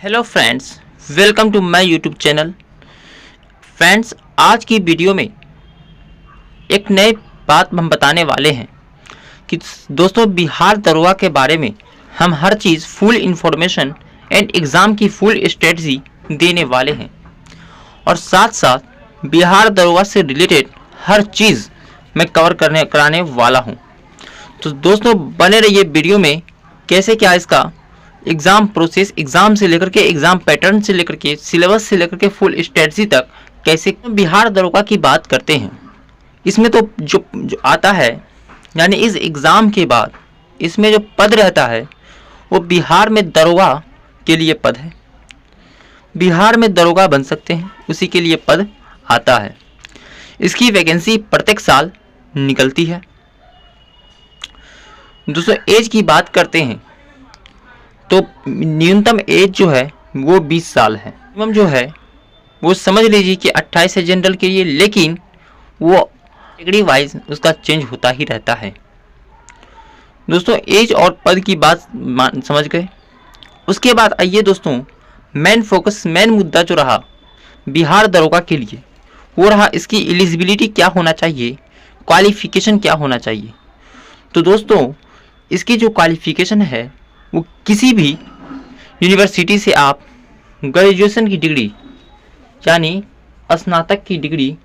Hello friends, welcome to my YouTube channel. Friends, आज की video में एक नए बात हम बताने वाले हैं कि दोस्तों बिहार दरोगा के बारे में हम हर चीज़ फुल इंफॉर्मेशन एंड एग्ज़ाम की फुल स्ट्रेटजी देने वाले हैं और साथ साथ बिहार दरोगा से रिलेटेड हर चीज़ मैं कवर कराने वाला हूं। तो दोस्तों बने रहिए वीडियो में। कैसे क्या इसका एग्ज़ाम प्रोसेस, एग्ज़ाम से लेकर के एग्ज़ाम पैटर्न से लेकर के सिलेबस से लेकर के फुल स्ट्रेटजी तक कैसे बिहार दरोगा की बात करते हैं। इसमें तो जो आता है, यानी इस एग्ज़ाम के बाद इसमें जो पद रहता है वो बिहार में दरोगा के लिए पद है। बिहार में दरोगा बन सकते हैं, उसी के लिए पद आता है। इसकी वैकेंसी प्रत्येक साल निकलती है। दोस्तों एज की बात करते हैं तो न्यूनतम एज जो है वो 20 साल है। मिनिमम जो है वो समझ लीजिए कि 28 है जनरल के लिए, लेकिन वो कैटेगरी वाइज उसका चेंज होता ही रहता है। दोस्तों एज और पद की बात समझ गए। उसके बाद आइए दोस्तों, मेन मुद्दा जो रहा बिहार दरोगा के लिए वो रहा इसकी एलिजिबिलिटी क्या होना चाहिए, क्वालिफिकेशन क्या होना चाहिए। तो दोस्तों इसकी जो क्वालिफिकेशन है वो किसी भी यूनिवर्सिटी से आप ग्रेजुएशन की डिग्री यानी स्नातक की डिग्री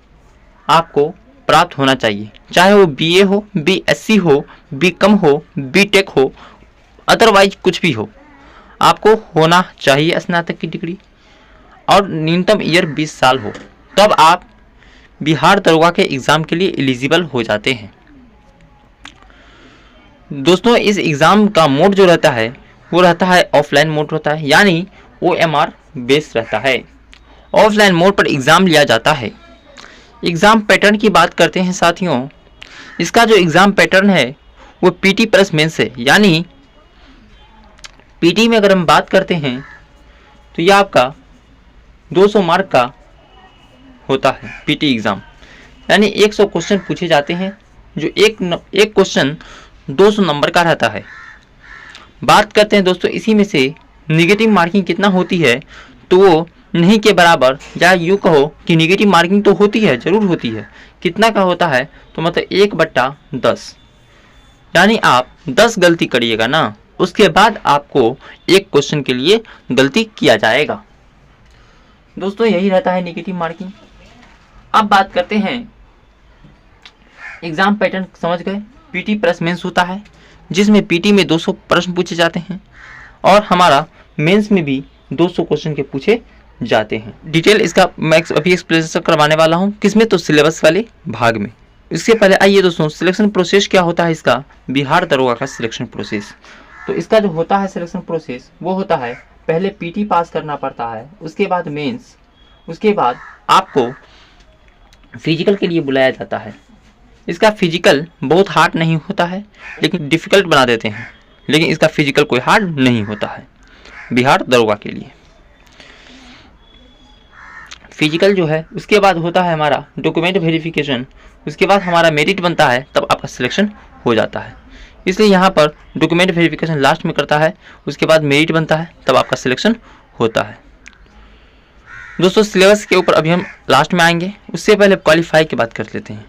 आपको प्राप्त होना चाहिए, चाहे वो बीए हो, बीएससी हो, बीकॉम हो, बीटेक हो, अदरवाइज कुछ भी हो, आपको होना चाहिए स्नातक की डिग्री और न्यूनतम ईयर 20 साल हो, तब आप बिहार दरोगा के एग्ज़ाम के लिए एलिजिबल हो जाते हैं। दोस्तों इस एग्ज़ाम का मोड जो रहता है वो रहता है ऑफलाइन मोड होता है, यानी OMR बेस रहता है। ऑफलाइन मोड पर एग्ज़ाम लिया जाता है। एग्ज़ाम पैटर्न की बात करते हैं साथियों। इसका जो एग्ज़ाम पैटर्न है वो PT प्लस मेंस है, यानी PT में अगर हम बात करते हैं तो यह आपका 200 मार्क का होता है PT एग्ज़ाम, यानी 100 क्वेश्चन पूछे जाते हैं, जो एक क्वेश्चन 200 नंबर का रहता है। बात करते हैं दोस्तों इसी में से निगेटिव मार्किंग कितना होती है, तो वो नहीं के बराबर, या यूँ कहो कि निगेटिव मार्किंग तो होती है, ज़रूर होती है। कितना का होता है तो मतलब 1/10, यानी आप 10 गलती करिएगा ना, उसके बाद आपको एक क्वेश्चन के लिए गलती किया जाएगा। दोस्तों यही रहता है निगेटिव मार्किंग। अब बात करते हैं एग्ज़ाम पैटर्न, समझ गए। PT प्लस मेंस होता है, जिसमें PT में 200 प्रश्न पूछे जाते हैं और हमारा मेंस में भी 200 क्वेश्चन के पूछे जाते हैं। डिटेल इसका मैं अभी एक्सप्लेनेशन करवाने वाला हूँ, किसमें तो सिलेबस वाले भाग में। इसके पहले आइए दोस्तों, सिलेक्शन प्रोसेस क्या होता है इसका, बिहार दरोगा का सिलेक्शन प्रोसेस। तो इसका जो होता है सिलेक्शन प्रोसेस वो होता है, पहले PT पास करना पड़ता है, उसके बाद मेंस, उसके बाद आपको फिजिकल के लिए बुलाया जाता है। इसका फिजिकल बहुत हार्ड नहीं होता है, लेकिन डिफ़िकल्ट बना देते हैं, लेकिन इसका फिजिकल कोई हार्ड नहीं होता है बिहार दरोगा के लिए। फिजिकल जो है उसके बाद होता है हमारा डॉक्यूमेंट वेरिफिकेशन, उसके बाद हमारा मेरिट बनता है, तब आपका सिलेक्शन हो जाता है। इसलिए यहाँ पर डॉक्यूमेंट वेरिफिकेशन लास्ट में करता है, उसके बाद मेरिट बनता है, तब आपका सिलेक्शन होता है। दोस्तों सिलेबस के ऊपर अभी हम लास्ट में आएंगे, उससे पहले क्वालिफाई की बात कर लेते हैं।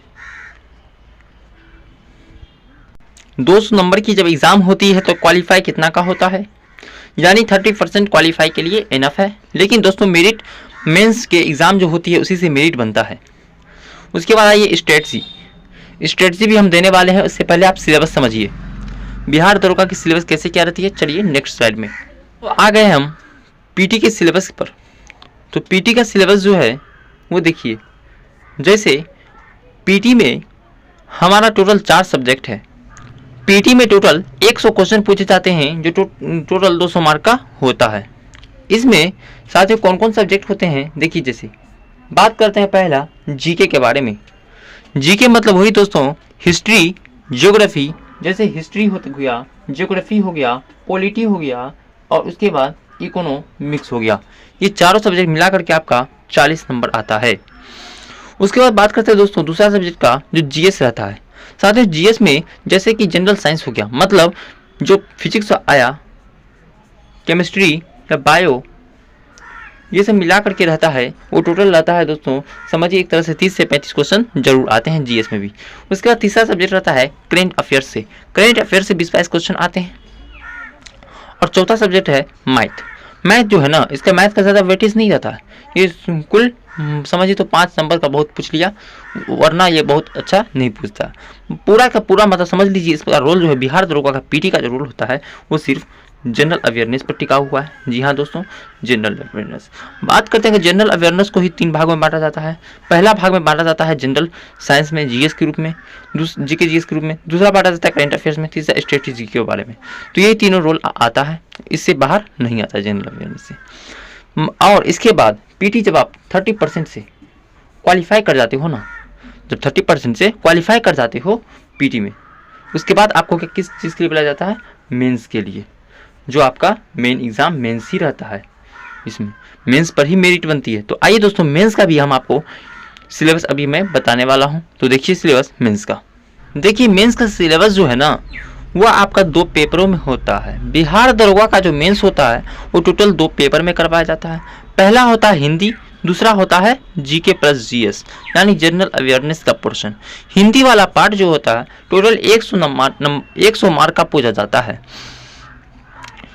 200 नंबर की जब एग्ज़ाम होती है तो क्वालिफाई कितना का होता है, यानी 30% क्वालिफाई के लिए इनफ है। लेकिन दोस्तों मेरिट मेंस के एग्ज़ाम जो होती है उसी से मेरिट बनता है। उसके बाद आइए स्ट्रेटजी भी हम देने वाले हैं। उससे पहले आप सिलेबस समझिए, बिहार दरोगा की सिलेबस कैसे क्या रहती है। चलिए नेक्स्ट स्लाइड में तो आ गए हम PT के सिलेबस पर। तो PT का सिलेबस जो है वो देखिए, जैसे PT में हमारा टोटल 4 सब्जेक्ट है। PT में टोटल 100 क्वेश्चन पूछे जाते हैं, जो टोटल 200 मार्क का होता है। इसमें साथियों कौन कौन सब्जेक्ट होते हैं देखिए, जैसे बात करते हैं पहला GK के बारे में। GK मतलब वही दोस्तों हिस्ट्री, ज्योग्राफी, जैसे हिस्ट्री हो गया, ज्योग्राफी हो गया, पॉलिटी हो गया और उसके बाद इकोनॉमिक्स हो गया। ये चारों सब्जेक्ट मिला करके आपका 40 नंबर आता है। उसके बाद बात करते हैं दोस्तों दूसरा सब्जेक्ट का, जो GS रहता है। साथ ही GS में जैसे कि जनरल साइंस हो गया, मतलब जो फिजिक्स आया, केमिस्ट्री या बायो ये सब मिला करके रहता है, वो टोटल रहता है दोस्तों समझिए एक तरह से 30 से 35 क्वेश्चन जरूर आते हैं जीएस में भी। उसके बाद तीसरा सब्जेक्ट रहता है करेंट अफेयर्स से। करेंट अफेयर्स से 20-22 क्वेश्चन आते हैं। और चौथा सब्जेक्ट है मैथ। मैथ जो है ना, इसका मैथ का ज़्यादा वेटेज नहीं रहता है, ये कुल समझिए तो 5 नंबर का बहुत पूछ लिया, वरना ये बहुत अच्छा नहीं पूछता। पूरा का पूरा मतलब समझ लीजिए इसका रोल जो है बिहार दरोगा का पीटी का जो रोल होता है वो सिर्फ जनरल अवेयरनेस पर टिका हुआ है। जी हाँ दोस्तों, जनरल अवेयरनेस। बात करते हैं कि जनरल अवेयरनेस को ही 3 भागों में बांटा जाता है। पहला भाग में बांटा जाता है जनरल साइंस में जीएस के रूप में, जीके जीएस के रूप में। दूसरा बांटा जाता है करंट अफेयर्स में। तीसरा स्ट्रेटेजी के बारे में। तो ये तीनों रोल आता है, इससे बाहर नहीं आता जनरल अवेयरनेस से। और इसके बाद पीटी जब आप 30% से क्वालिफाई कर जाते हो ना, जब 30% से क्वालिफाई कर जाते हो पीटी में, उसके बाद आपको किस चीज़ के लिए बुलाया जाता है? मेंस के लिए, जो आपका मेन एग्जाम मेंस ही रहता है। इसमें मेंस पर ही मेरिट बनती है। तो आइए दोस्तों मेंस का भी हम आपको सिलेबस अभी मैं बताने वाला हूं। तो देखिए सिलेबस मेंस का। देखिए मेंस का सिलेबस जो है ना वह आपका 2 पेपरों में होता है। बिहार दरोगा का जो मेंस होता है वो टोटल 2 पेपर में करवाया जाता है। पहला होता है हिंदी, दूसरा होता है जीके प्लस जीएस यानी जनरल अवेयरनेस का पोर्शन। हिंदी वाला पार्ट जो होता है टोटल 100 मार्क का पूछा जाता है।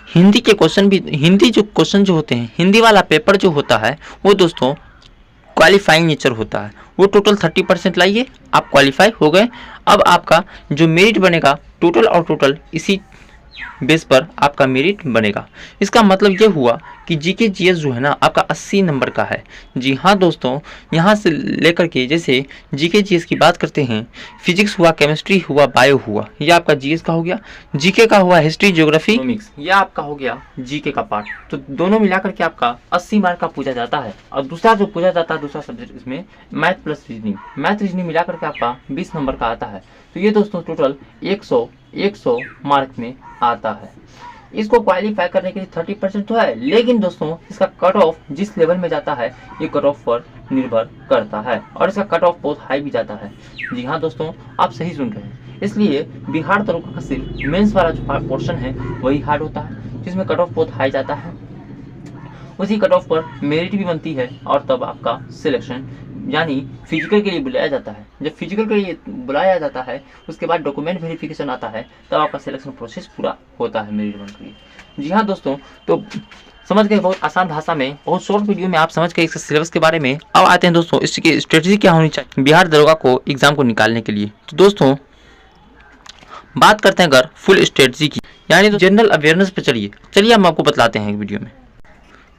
हिंदी के क्वेश्चन भी, हिंदी जो क्वेश्चन जो होते हैं, हिंदी वाला पेपर जो होता है वो दोस्तों क्वालिफाइंग नेचर होता है। वो टोटल 30% लाइए, आप क्वालिफाई हो गए। अब आपका जो मेरिट बनेगा टोटल और टोटल इसी बेस पर आपका मेरिट बनेगा। इसका मतलब ये हुआ कि जीके जीएस जो है ना आपका 80 नंबर का है। जी हाँ दोस्तों, यहाँ से लेकर के जैसे जीके जीएस की बात करते हैं, फिजिक्स हुआ, केमिस्ट्री हुआ, बायो हुआ, ये आपका जीएस का हो गया। जीके का हुआ हिस्ट्री, ज्योग्राफी, इकोनॉमिक्स, ये आपका हो गया जीके का पार्ट। तो दोनों मिलाकर के आपका 80 मार्क का पूछा जाता है। और दूसरा जो पूछा जाता है दूसरा सब्जेक्ट इसमें math plus reasoning, math reasoning मिलाकर के आपका 20 नंबर का आता है। तो ये दोस्तों टोटल 100 मार्क में आता है। इसको क्वालिफाई करने के लिए 30% तो है, लेकिन दोस्तों इसका कट ऑफ जिस लेवल में जाता है ये कट ऑफ पर निर्भर करता है और इसका कट ऑफ बहुत हाई भी जाता है। जी हाँ दोस्तों, आप सही सुन रहे हैं। इसलिए बिहार दरोगा का सिर्फ मेंस वाला जो पोर्शन है वही हार्ड होता है, जिसमें कट ऑफ बहुत हाई जाता है। उसी कट ऑफ पर मेरिट भी बनती है और तब आपका सिलेक्शन यानी फिजिकल के लिए बुलाया जाता है। जब फिजिकल के लिए बुलाया जाता है उसके बाद डॉक्यूमेंट वेरिफिकेशन आता है, तब आपका सिलेक्शन प्रोसेस पूरा होता है मेरिट बनकर के। जी हाँ दोस्तों, तो समझ गए बहुत आसान भाषा में, बहुत शॉर्ट वीडियो में आप समझ गए इसके सिलेबस के बारे में। अब आते हैं दोस्तों इसकी स्ट्रेटजी क्या होनी चाहिए बिहार दरोगा को एग्जाम को निकालने के लिए। तो दोस्तों बात करते हैं अगर फुल स्ट्रेटजी की, यानी तो जनरल अवेयरनेस पे चलिए हम आपको बतलाते हैं वीडियो में।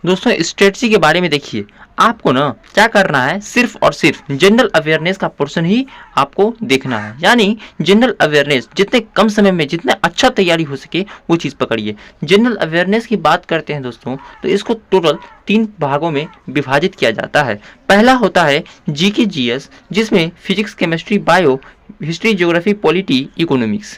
दोस्तों स्ट्रेटजी के बारे में देखिए, आपको ना क्या करना है, सिर्फ और सिर्फ जनरल अवेयरनेस का पोर्शन ही आपको देखना है। यानी जनरल अवेयरनेस जितने कम समय में जितना अच्छा तैयारी हो सके वो चीज़ पकड़िए। जनरल अवेयरनेस की बात करते हैं दोस्तों तो इसको टोटल 3 भागों में विभाजित किया जाता है। पहला होता है जीके जीएस, जिसमें physics, chemistry, bio, history, geography, polity, economics.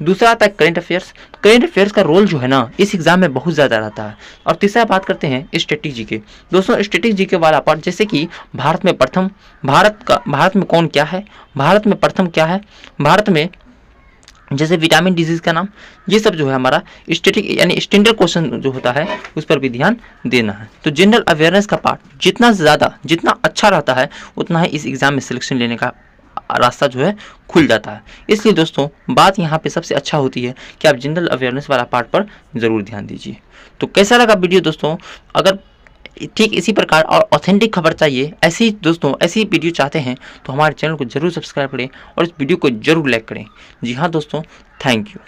दूसरा आता है करंट अफेयर्स। करंट अफेयर्स का रोल जो है ना इस एग्जाम में बहुत ज़्यादा रहता है। और तीसरा बात करते हैं स्टैटिक जीके। दोस्तों स्टैटिक जीके वाला पार्ट, जैसे कि भारत में कौन क्या है, भारत में प्रथम क्या है, भारत में जैसे विटामिन डिजीज का नाम, ये सब जो है हमारा स्टैटिक यानी स्टैंडर्ड क्वेश्चन जो होता है उस पर भी ध्यान देना है। तो जनरल अवेयरनेस का पार्ट जितना अच्छा रहता है उतना ही इस एग्जाम में सिलेक्शन लेने का रास्ता जो है खुल जाता है। इसलिए दोस्तों बात यहाँ पे सबसे अच्छा होती है कि आप जनरल अवेयरनेस वाला पार्ट पर ज़रूर ध्यान दीजिए। तो कैसा लगा वीडियो दोस्तों? अगर ठीक इसी प्रकार और ऑथेंटिक खबर चाहिए, ऐसी वीडियो चाहते हैं तो हमारे चैनल को जरूर सब्सक्राइब करें और इस वीडियो को जरूर लाइक करें। जी हाँ दोस्तों, थैंक यू।